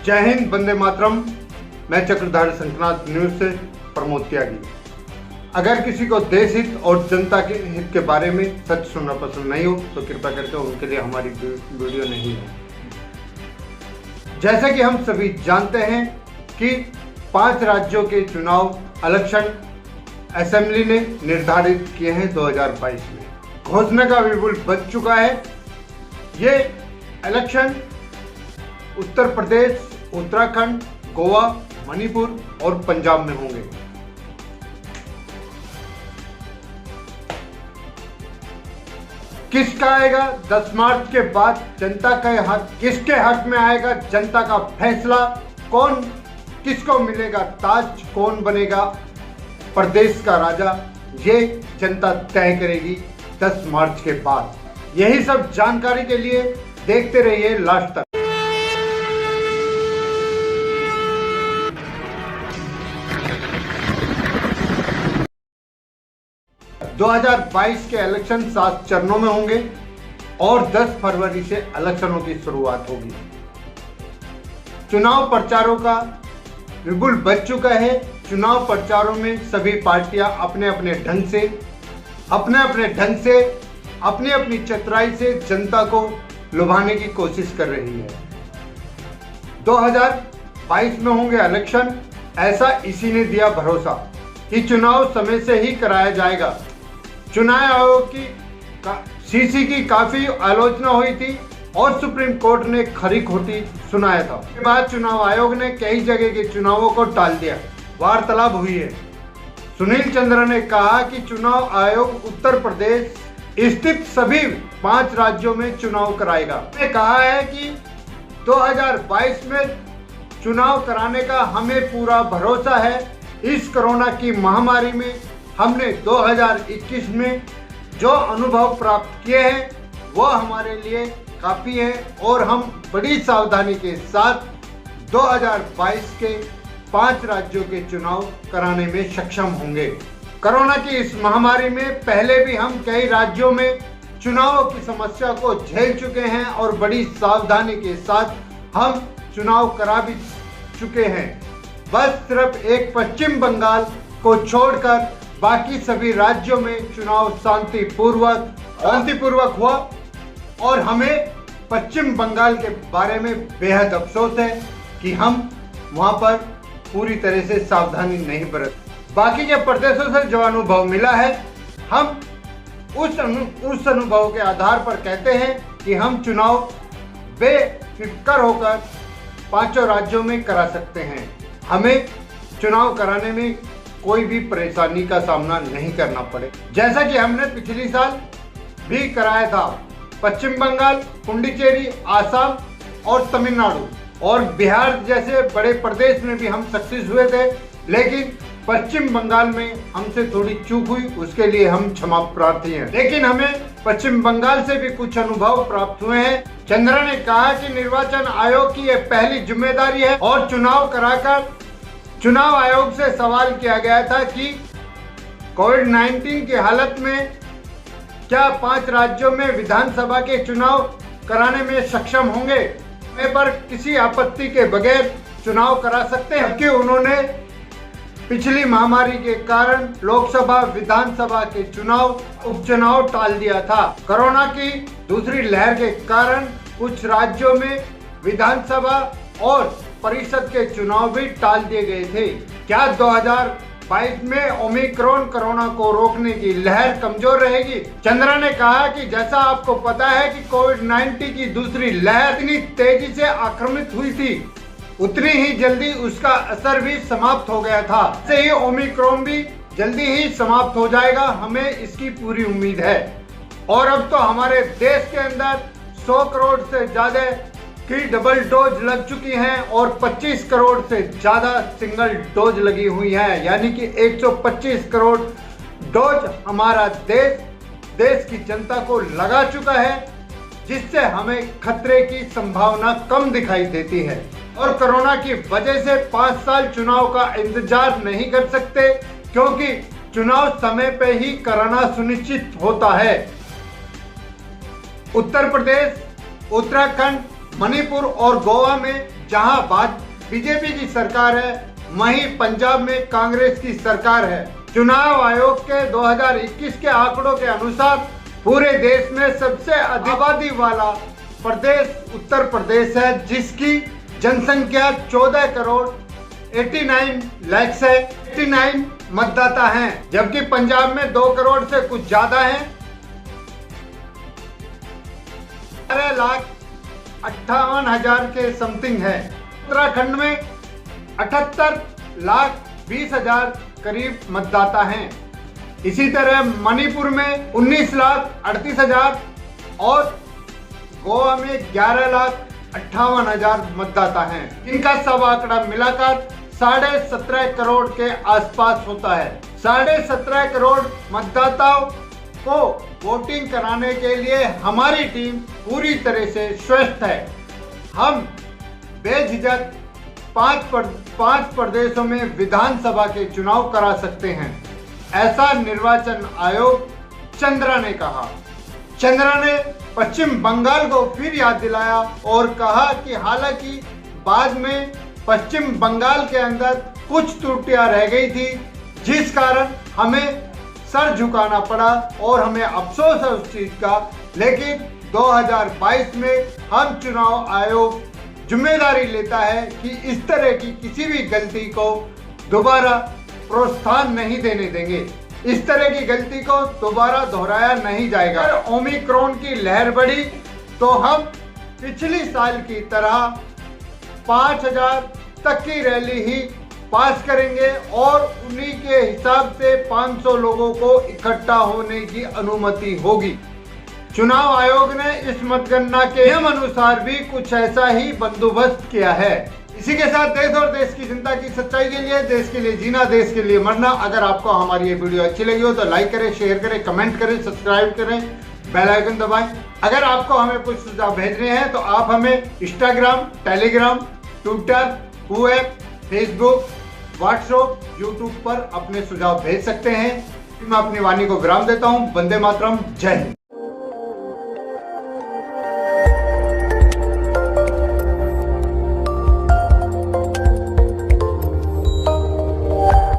जय हिंद, वंदे मातरम। मैं चक्रधारी शंखनाथ न्यूज से प्रमोद त्यागी। अगर किसी को देश हित और जनता के हित के बारे में सच सुनना पसंद नहीं हो तो कृपया करके उनके लिए हमारी वीडियो नहीं है। जैसा कि हम सभी जानते हैं कि 5 राज्यों के चुनाव इलेक्शन असेंबली ने निर्धारित किए हैं 2022 में। घोषणा का बिगुल बज चुका है। ये इलेक्शन उत्तर प्रदेश, उत्तराखंड, गोवा, मणिपुर और पंजाब में होंगे। किसका आएगा 10 मार्च के बाद जनता का हक, किसके हक में आएगा जनता का फैसला, कौन किसको मिलेगा ताज, कौन बनेगा प्रदेश का राजा, ये जनता तय करेगी 10 मार्च के बाद। यही सब जानकारी के लिए देखते रहिए लास्ट तक। 2022 के इलेक्शन 7 चरणों में होंगे और 10 फरवरी से इलेक्शनों की शुरुआत होगी। चुनाव प्रचारों का बिगुल बज चुका है। चुनाव प्रचारों में सभी पार्टियां अपने अपने ढंग से अपनी चतुराई से जनता को लुभाने की कोशिश कर रही है। 2022 में होंगे इलेक्शन, ऐसा इसी ने दिया भरोसा कि चुनाव समय से ही कराया जाएगा। चुनाव आयोग की सीसी की काफी आलोचना हुई थी और सुप्रीम कोर्ट ने खरी खोटी सुनाया था। उसके बाद चुनाव आयोग ने कई जगह के चुनावों को टाल दिया। वार्तालाप हुई है। सुनील चंद्र ने कहा कि चुनाव आयोग उत्तर प्रदेश स्थित सभी 5 राज्यों में चुनाव कराएगा। उसने कहा है कि 2022 में चुनाव कराने का हमें पूरा भरोसा है। इस कोरोना की महामारी में हमने 2021 में जो अनुभव प्राप्त किए हैं वह हमारे लिए काफ़ी है और हम बड़ी सावधानी के साथ 2022 के 5 राज्यों के चुनाव कराने में सक्षम होंगे। कोरोना की इस महामारी में पहले भी हम कई राज्यों में चुनावों की समस्या को झेल चुके हैं और बड़ी सावधानी के साथ हम चुनाव करा भी चुके हैं। बस सिर्फ एक पश्चिम बंगाल को छोड़कर बाकी सभी राज्यों में चुनाव शांतिपूर्वक हुआ और हमें पश्चिम बंगाल के बारे में बेहद अफसोस है कि हम वहां पर पूरी तरह से सावधानी नहीं बरत। बाकी के प्रदेशों से जो अनुभव मिला है, हम उस अनुभव के आधार पर कहते हैं कि हम चुनाव बेफिक्र होकर 5 राज्यों में करा सकते हैं। हमें चुनाव कराने में कोई भी परेशानी का सामना नहीं करना पड़े, जैसा कि हमने पिछली साल भी कराया था। पश्चिम बंगाल, पुडुचेरी, आसाम और तमिलनाडु और बिहार जैसे बड़े प्रदेश में भी हम सक्सेस हुए थे, लेकिन पश्चिम बंगाल में हमसे थोड़ी चूक हुई, उसके लिए हम क्षमा प्रार्थी हैं। लेकिन हमें पश्चिम बंगाल से भी कुछ अनुभव प्राप्त हुए हैं। चंद्रा ने कहा कि निर्वाचन आयोग की यह पहली जिम्मेदारी है और चुनाव कराकर चुनाव आयोग से सवाल किया गया था कि कोविड-19 की हालत में क्या 5 राज्यों में विधानसभा के चुनाव कराने में सक्षम होंगे, पर किसी आपत्ति के बगैर चुनाव करा सकते हैं, कि उन्होंने पिछली महामारी के कारण लोकसभा, विधानसभा के उपचुनाव टाल दिया था। कोरोना की दूसरी लहर के कारण कुछ राज्यों में विधानसभा और परिषद के चुनाव भी टाल दिए गए थे। क्या 2022 में ओमिक्रॉन कोरोना को रोकने की लहर कमजोर रहेगी? चंद्रा ने कहा कि जैसा आपको पता है कि कोविड-19 की दूसरी लहर इतनी तेजी से आक्रमित हुई थी, उतनी ही जल्दी उसका असर भी समाप्त हो गया था। ऐसे ही ओमिक्रॉन भी जल्दी ही समाप्त हो जाएगा, हमें इसकी पूरी उम्मीद है। और अब तो हमारे देश के अंदर 100 करोड़ से ज्यादा की डबल डोज लग चुकी हैं और 25 करोड़ से ज्यादा सिंगल डोज लगी हुई है, यानी कि 125 करोड़ डोज हमारा देश की जनता को लगा चुका है, जिससे हमें खतरे की संभावना कम दिखाई देती है। और कोरोना की वजह से 5 साल चुनाव का इंतजार नहीं कर सकते, क्योंकि चुनाव समय पे ही कराना सुनिश्चित होता है। उत्तर प्रदेश, उत्तराखंड, मणिपुर और गोवा में जहां बीजेपी की सरकार है वहीं पंजाब में कांग्रेस की सरकार है। चुनाव आयोग के 2021 के आंकड़ों के अनुसार पूरे देश में सबसे अधिक आबादी वाला प्रदेश उत्तर प्रदेश है, जिसकी जनसंख्या 14 करोड़ 89 लाख से 89 मतदाता हैं, जबकि पंजाब में 2 करोड़ से कुछ ज्यादा हैं। 12,58,000 के समथिंग है। उत्तराखंड में 78,20,000 करीब मतदाता हैं। इसी तरह मणिपुर में 19,38,000 और गोवा में 11,58,000 मतदाता हैं। इनका सब आंकड़ा मिलाकर 17.5 करोड़ के आसपास होता है। 17.5 करोड़ मतदाताओं को वोटिंग कराने के लिए हमारी टीम पूरी तरह से स्वस्थ है। हम बेझिझक 5 प्रदेशों में विधानसभा के चुनाव करा सकते हैं, ऐसा निर्वाचन आयोग चंद्रा ने कहा। चंद्रा ने पश्चिम बंगाल को फिर याद दिलाया और कहा कि हालांकि बाद में पश्चिम बंगाल के अंदर कुछ त्रुटियां रह गई थी, जिस कारण हमें सर झुकाना पड़ा और हमें अफसोस है उस चीज का, लेकिन 2022 में हम चुनाव आयोग जिम्मेदारी लेता है कि इस तरह की किसी भी गलती को दोबारा प्रोत्साहन नहीं देने देंगे। इस तरह की गलती को दोबारा दोहराया नहीं जाएगा। अगर ओमिक्रॉन की लहर बढ़ी तो हम पिछली साल की तरह 5,000 तक की रैली ही पास करेंगे और उन्हीं के हिसाब से 500 लोगों को इकट्ठा होने की अनुमति होगी। चुनाव आयोग ने इस मतगणना के नियम अनुसार भी कुछ ऐसा ही बंदोबस्त किया है। इसी के साथ देश और देश की जनता की सच्चाई के लिए, देश के लिए जीना, देश के लिए मरना। अगर आपको हमारी ये वीडियो अच्छी लगी हो तो लाइक करें, शेयर करें, कमेंट करें, सब्सक्राइब करें, बेल आइकन दबाएं। अगर आपको हमें कुछ सुझाव भेजने हैं तो आप हमें Instagram, Telegram, Twitter, WhatsApp, Facebook, WhatsApp, YouTube पर अपने सुझाव भेज सकते हैं। मैं अपनी वाणी को विराम देता हूं। वंदे मातरम, जय हिंद।